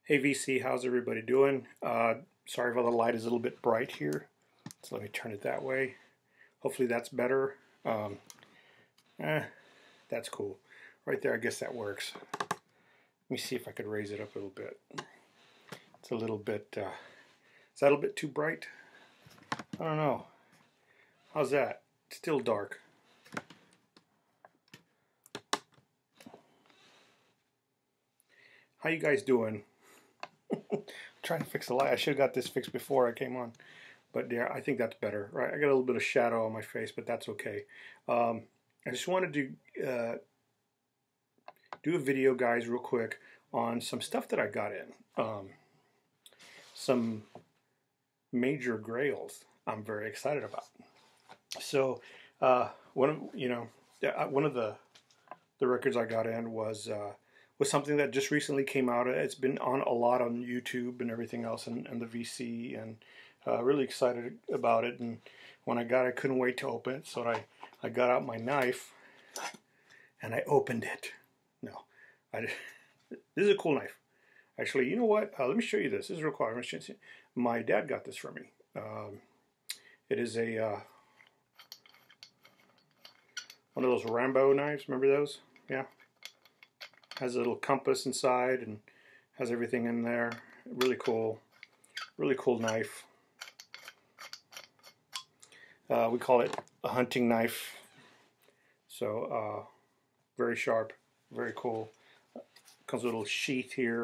Hey VC, how's everybody doing? Sorry if the light is a little bit bright here, so let me turn it that way. Hopefully that's better. Um, eh, that's cool. Right there, I guess that works. Let me see if I could raise it up a little bit. It's a little bit, is that a little bit too bright? I don't know. How's that? It's still dark. How you guys doing? Trying to fix the light. I should have got this fixed before I came on. But yeah, I think that's better, right? I got a little bit of shadow on my face, but that's okay. I just wanted to do a video, guys, real quick on some stuff that I got in. Some major grails I'm very excited about. So one of the records I got in was something that just recently came out. It's been on a lot on YouTube and everything else, and the VC, and really excited about it. And when I got it, I couldn't wait to open it, so I got out my knife and I opened it. No, this is a cool knife. Actually, you know what? Let me show you this. This is real cool. My dad got this for me. It is a one of those Rambo knives. Remember those? Yeah. Has a little compass inside and has everything in there. Really cool knife. We call it a hunting knife. So very sharp, very cool. Comes with a little sheath here.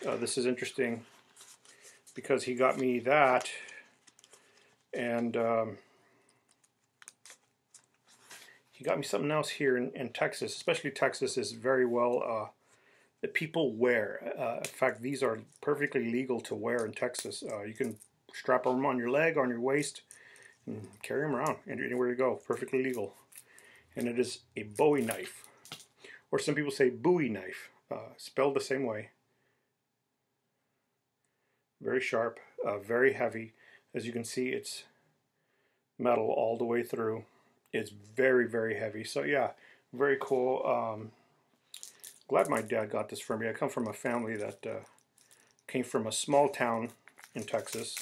Or, this is interesting because he got me that, and he got me something else here in Texas. Especially Texas is very well that people wear. In fact, these are perfectly legal to wear in Texas. You can strap them on your leg, on your waist, and carry them around anywhere you go. Perfectly legal. And it is a Bowie knife, or some people say Bowie knife, spelled the same way. Very sharp, very heavy. As you can see, it's metal all the way through. It's very, very heavy. So yeah, very cool. Glad my dad got this for me. I come from a family that came from a small town in Texas.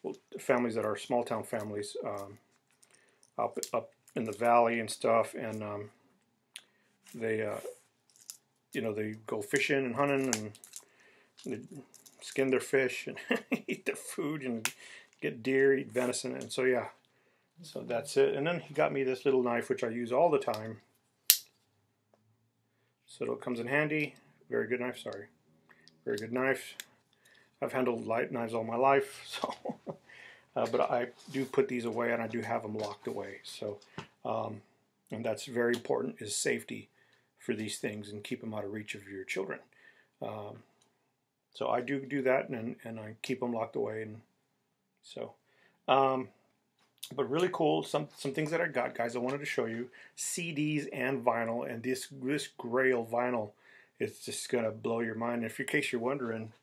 Well, families that are small town families, up in the valley and stuff, and they they go fishing and hunting, and they skin their fish and eat their food and get deer, eat venison, and so yeah. So that's it. And then he got me this little knife, which I use all the time. So it comes in handy. Very good knife, sorry. Very good knife. I've handled light knives all my life, so but I do put these away, and I do have them locked away. So, and that's very important, is safety for these things, and keep them out of reach of your children. So I do that, and I keep them locked away, and so. But really cool, some things that I got, guys. I wanted to show you CDs and vinyl, and this Grail vinyl is just gonna blow your mind. If in case you're wondering,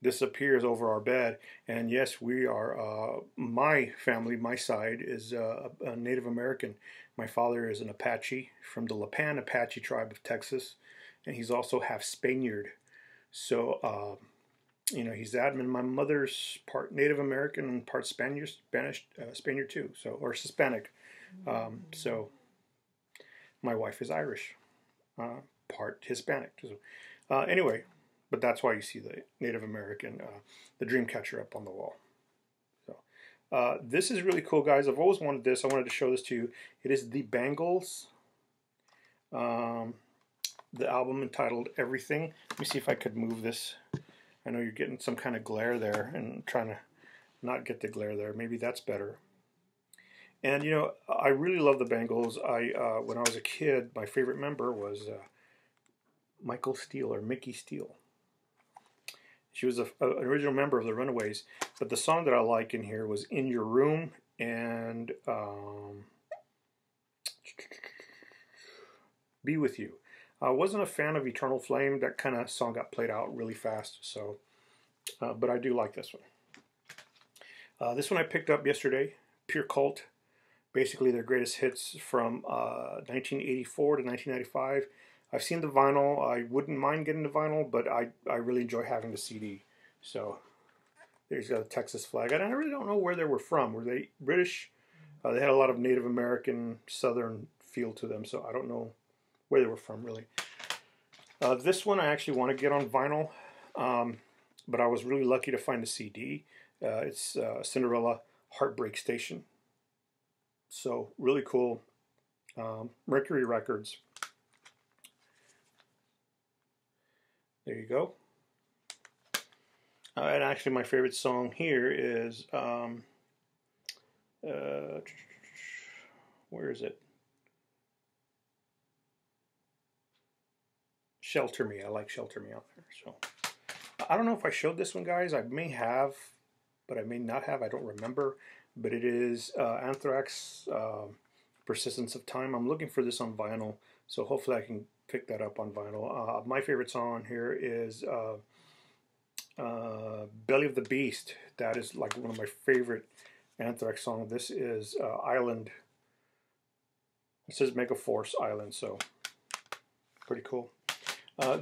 this appears over our bed, and yes, we are. My family, my side, is a Native American. My father is an Apache from the Lipan Apache tribe of Texas, and he's also half Spaniard. So. He's that. And my mother's part Native American and part Spaniard too. So, or Hispanic. So my wife is Irish, part Hispanic. So, anyway, but that's why you see the Native American, the dream catcher up on the wall. So this is really cool, guys. I've always wanted this. I wanted to show this to you. It is the Bangles. The album entitled Everything. Let me see if I could move this. I know you're getting some kind of glare there, and trying to not get the glare there. Maybe that's better. And I really love the Bangles. When I was a kid, my favorite member was Michael Steele, or Mickey Steele. She was an original member of the Runaways, but the song that I like in here was "In Your Room" and "Be With You." I wasn't a fan of Eternal Flame. That kind of song got played out really fast, so but I do like this one. This one I picked up yesterday, Pure Cult. Basically their greatest hits from 1984 to 1995. I've seen the vinyl. I wouldn't mind getting the vinyl, but I really enjoy having the CD. So there's got a Texas flag. And I really don't know where they were from. Were they British? They had a lot of Native American, Southern feel to them, so I don't know where they were from, really. This one I actually want to get on vinyl, but I was really lucky to find a CD. It's Cinderella Heartbreak Station. So, really cool. Mercury Records. There you go. And actually, my favorite song here is, where is it? Shelter Me. I like Shelter Me out there. So, I don't know if I showed this one, guys. I may have, but I may not have. I don't remember. But it is Anthrax, Persistence of Time. I'm looking for this on vinyl, so hopefully I can pick that up on vinyl. My favorite song here is Belly of the Beast. That is like one of my favorite Anthrax songs. This is Island. It says Megaforce Island, so pretty cool.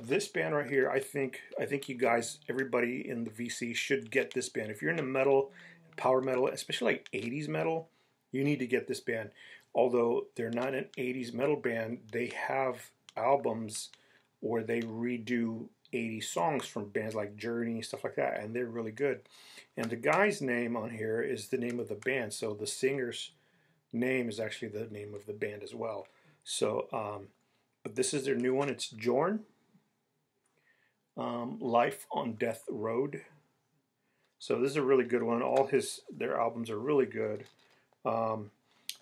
This band right here, I think you guys, everybody in the VC should get this band. If you're into metal, power metal, especially like 80s metal, you need to get this band. Although they're not an 80s metal band, they have albums where they redo 80 songs from bands like Journey, stuff like that, and they're really good. And the guy's name on here is the name of the band, so the singer's name is actually the name of the band as well. So, but this is their new one. It's Jorn. Life on Death Road. So this is a really good one. All their albums are really good.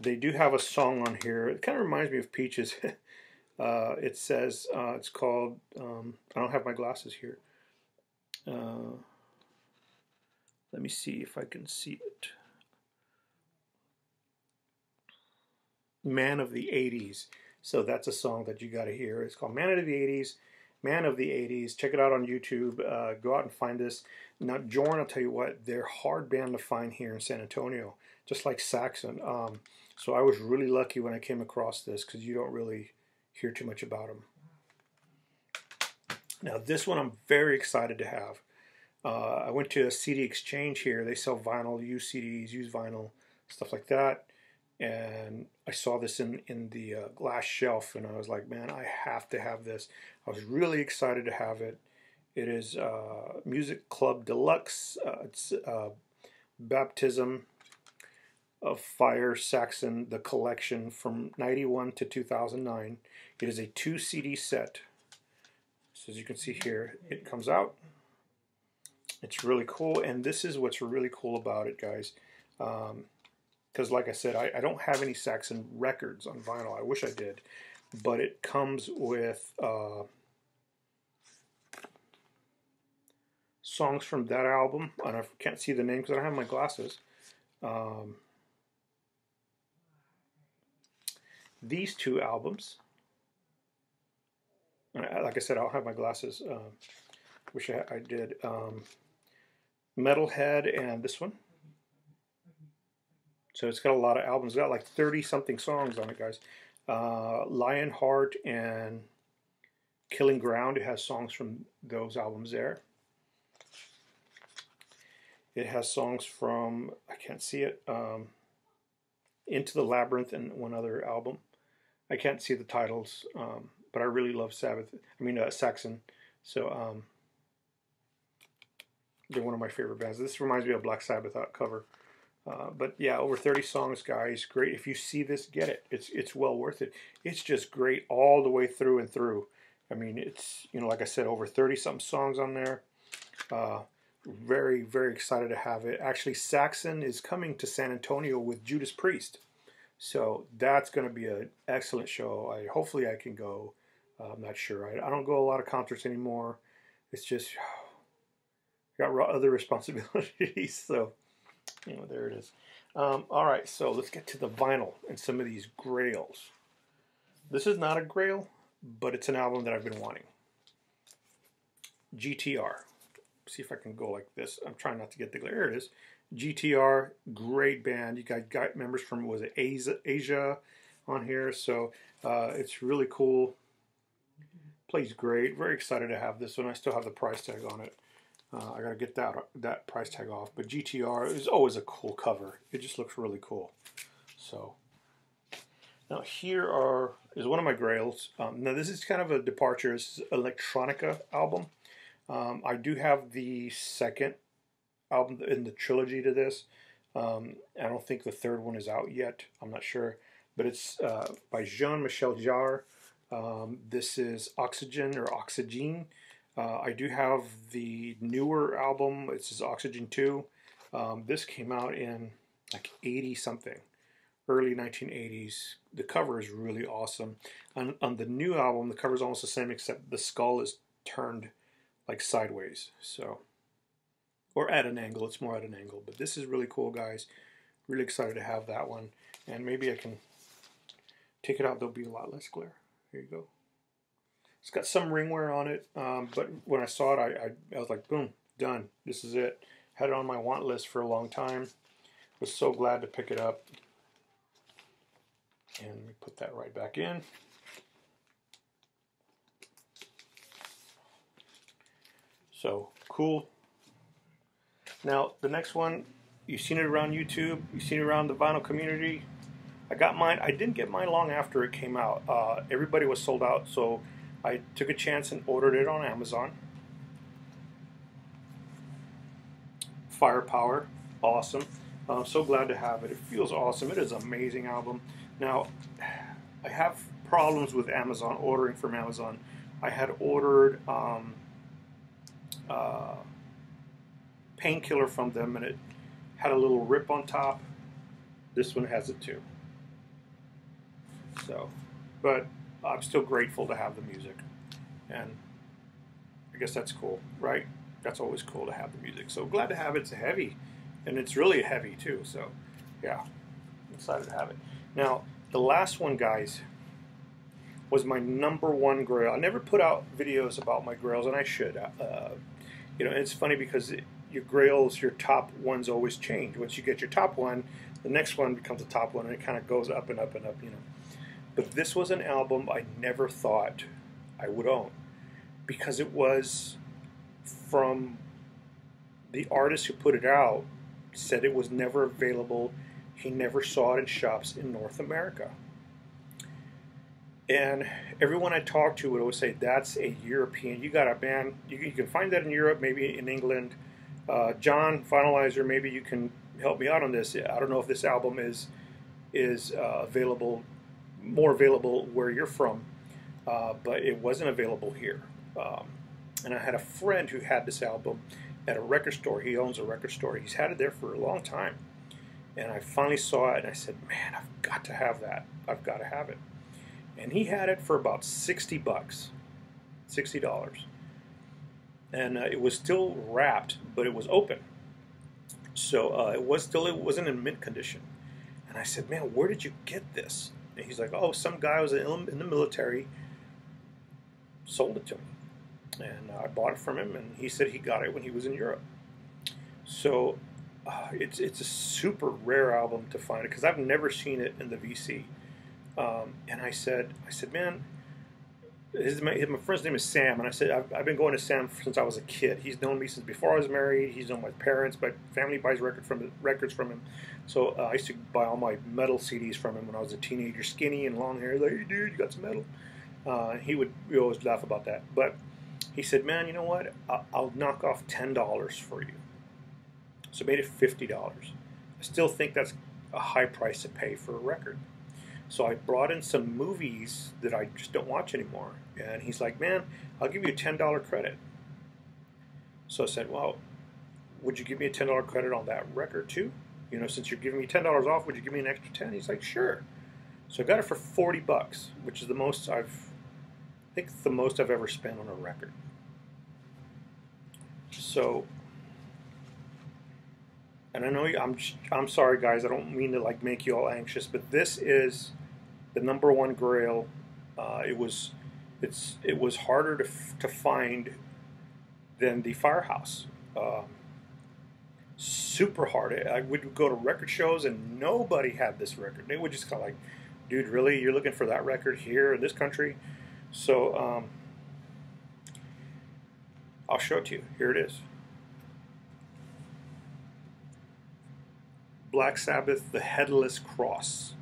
They do have a song on here. It kind of reminds me of Peaches. It says, it's called, I don't have my glasses here. Let me see if I can see it. Man of the 80s. So that's a song that you got to hear. It's called Man of the 80s. Man of the 80s. Check it out on YouTube. Go out and find this. Now, Jorn, I'll tell you what, they're a hard band to find here in San Antonio, just like Saxon. So I was really lucky when I came across this because you don't really hear too much about them. Now, this one I'm very excited to have. I went to a CD exchange here. They sell vinyl, used CDs, used vinyl, stuff like that. And I saw this in the glass shelf, and I was like, man, I have to have this. I was really excited to have it. It is Music Club Deluxe. It's Baptism of Fire Saxon, the collection from 91 to 2009. It is a 2 CD set. So as you can see here, it comes out. It's really cool, and this is what's really cool about it, guys. Because like I said, I don't have any Saxon records on vinyl. I wish I did. But it comes with songs from that album. And I can't see the name because I don't have my glasses. These 2 albums. Like I said, I don't have my glasses. Wish I did. Metalhead and this one. So it's got a lot of albums. It's got like 30-something songs on it, guys. Lionheart and Killing Ground. It has songs from those albums there. It has songs from, I can't see it, Into the Labyrinth and one other album. I can't see the titles, but I really love Saxon. So they're one of my favorite bands. This reminds me of Black Sabbath cover. But yeah, over 30 songs, guys. Great. If you see this, get it. It's well worth it. It's just great all the way through and through. I mean, it's, like I said, over 30-something songs on there. Very, very excited to have it. Actually, Saxon is coming to San Antonio with Judas Priest. So that's going to be an excellent show. Hopefully I can go. I'm not sure. I don't go a lot of concerts anymore. It's just, got other responsibilities. So, there it is. All right, so let's get to the vinyl and some of these grails. This is not a grail, but it's an album that I've been wanting. GTR. See if I can go like this. I'm trying not to get the glare. There it is. GTR, great band. You got members from, was it Asia on here? So it's really cool. Plays great. Very excited to have this one. I still have the price tag on it. I gotta get that price tag off. But GTR is always a cool cover. It just looks really cool. So now here is one of my grails. Now this is kind of a departure. This is Electronica album. I do have the second album in the trilogy to this. I don't think the third one is out yet. I'm not sure. But it's by Jean-Michel Jarre. This is Oxygen or Oxygene. I do have the newer album. It says Oxygen 2. This came out in like 80 something, early 1980s. The cover is really awesome. On the new album, the cover is almost the same except the skull is turned like sideways. So, or at an angle. It's more at an angle. But this is really cool, guys. Really excited to have that one. And maybe I can take it out. There'll be a lot less glare. Here you go. It's got some ring wear on it, but when I saw it, I was like, boom, done. This is it. Had it on my want list for a long time. Was so glad to pick it up. And let me put that right back in. So, cool. Now, the next one, you've seen it around YouTube. You've seen it around the vinyl community. I got mine. I didn't get mine long after it came out. Everybody was sold out, so I took a chance and ordered it on Amazon. Firepower, awesome. I'm so glad to have it. It feels awesome. It is an amazing album. Now, I have problems with Amazon, ordering from Amazon. I had ordered Painkiller from them, and it had a little rip on top. This one has it too. So, but I'm still grateful to have the music, and I guess that's cool, right? That's always cool to have the music. So glad to have it. It's heavy, and it's really heavy too. So, yeah, I'm excited to have it. Now, the last one, guys, was my #1 grail. I never put out videos about my grails, and I should. You know, it's funny because your grails, your top ones always change. Once you get your top one, the next one becomes a top one, and it kind of goes up and up and up, you know. But this was an album I never thought I would own because it was from the artist who put it out, said it was never available. He never saw it in shops in North America. And everyone I talked to would always say, that's a European. You got a man, you can find that in Europe, maybe in England. John, Finalizer, maybe you can help me out on this. I don't know if this album is available, more available where you're from, but it wasn't available here. And I had a friend who had this album at a record store. He owns a record store. He's had it there for a long time. And I finally saw it, and I said, man, I've got to have that. I've got to have it. And he had it for about 60 bucks, $60. And it was still wrapped, but it was open. So it wasn't in mint condition. And I said, man, where did you get this? And he's like, oh, some guy was in the military, sold it to me. And I bought it from him, and he said he got it when he was in Europe. So it's a super rare album to find it because I've never seen it in the VC. And I said, man, my friend's name is Sam, and I said, I've been going to Sam since I was a kid. He's known me since before I was married. He's known my parents. My family buys records from him. So I used to buy all my metal CDs from him when I was a teenager, skinny and long hair. He's like, hey, dude, you got some metal? We always laugh about that. But he said, man, you know what? I'll knock off $10 for you. So I made it $50. I still think that's a high price to pay for a record. So I brought in some movies that I just don't watch anymore. And he's like, man, I'll give you a $10 credit. So I said, well, would you give me a $10 credit on that record too? You know, since you're giving me $10 off, would you give me an extra 10? He's like, sure. So I got it for 40 bucks, which is the most I think the most I've ever spent on a record. So, and I know I'm sorry, guys. I don't mean to like make you all anxious, but this is the #1 grail. It was harder to find than the Firehouse. Super hard. I would go to record shows and nobody had this record. They would just kind of like, dude, really? You're looking for that record here in this country? So I'll show it to you. Here it is. Black Sabbath, The Headless Cross.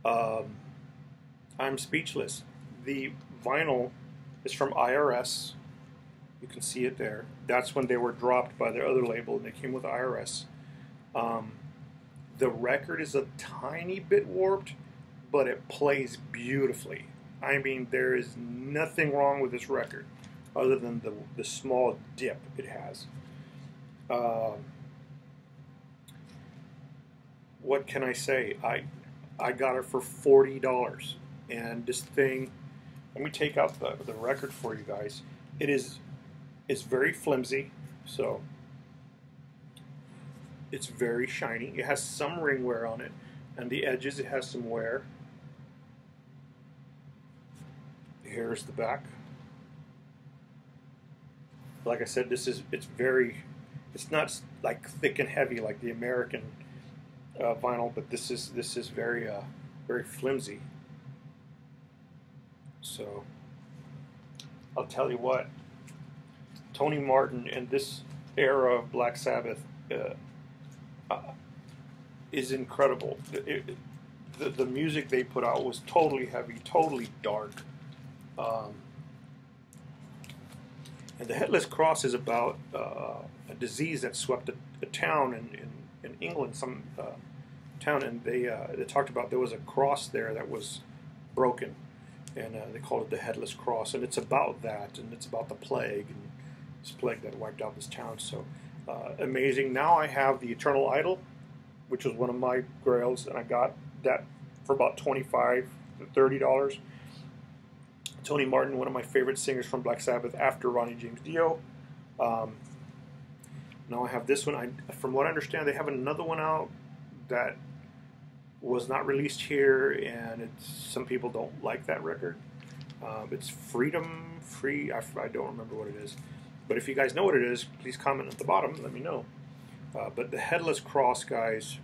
I'm speechless. The vinyl is from IRS. You can see it there. That's when they were dropped by their other label, and they came with IRS. The record is a tiny bit warped, but it plays beautifully. I mean, there is nothing wrong with this record other than the small dip it has. What can I say? I got it for $40, and this thing, let me take out the record for you guys. It's very flimsy, so it's very shiny. It has some ring wear on it, and the edges it has some wear. Here's the back. Like I said, it's not like thick and heavy like the American vinyl, but this is very very flimsy. So I'll tell you what, Tony Martin and this era of Black Sabbath is incredible. The music they put out was totally heavy, totally dark. And The Headless Cross is about a disease that swept a town in England, some town, and they talked about there was a cross there that was broken, and they called it the Headless Cross, and it's about that, and it's about the plague, and this plague that wiped out this town. So amazing. Now I have the Eternal Idol, which was one of my grails, and I got that for about $25 to $30. Tony Martin, one of my favorite singers from Black Sabbath after Ronnie James Dio. Now I have this one. From what I understand, they have another one out that was not released here, and some people don't like that record. It's Freedom Free. I don't remember what it is. But if you guys know what it is, please comment at the bottom. Let me know. But the Headless Cross, guys,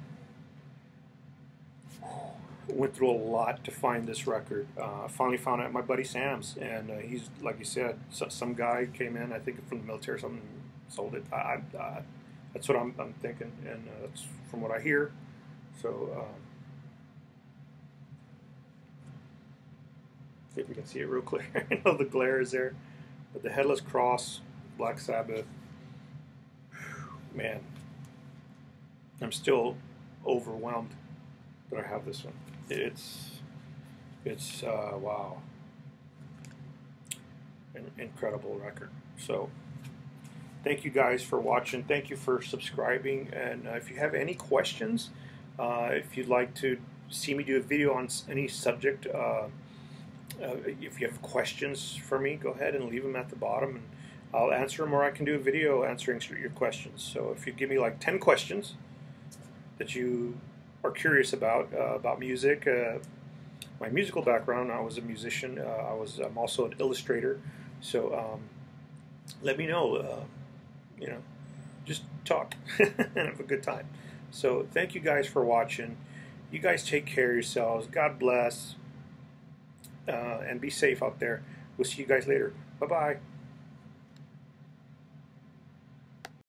went through a lot to find this record. Finally found it at my buddy Sam's, and he's, like you said, some guy came in, I think from the military or something, sold it. That's what I'm thinking, and that's from what I hear. So see if we can see it real clear. I know the glare is there, but the Headless Cross, Black Sabbath, man, I'm still overwhelmed that I have this one. It's wow, an incredible record. So thank you guys for watching. Thank you for subscribing. And if you have any questions, if you'd like to see me do a video on any subject, if you have questions for me, go ahead and leave them at the bottom, and I'll answer them, or I can do a video answering your questions. So if you give me like 10 questions that you are curious about music, my musical background, I was a musician. I'm also an illustrator. So let me know. You know, just talk and have a good time. So thank you guys for watching. You guys take care of yourselves. God bless, and be safe out there. We'll see you guys later. Bye-bye.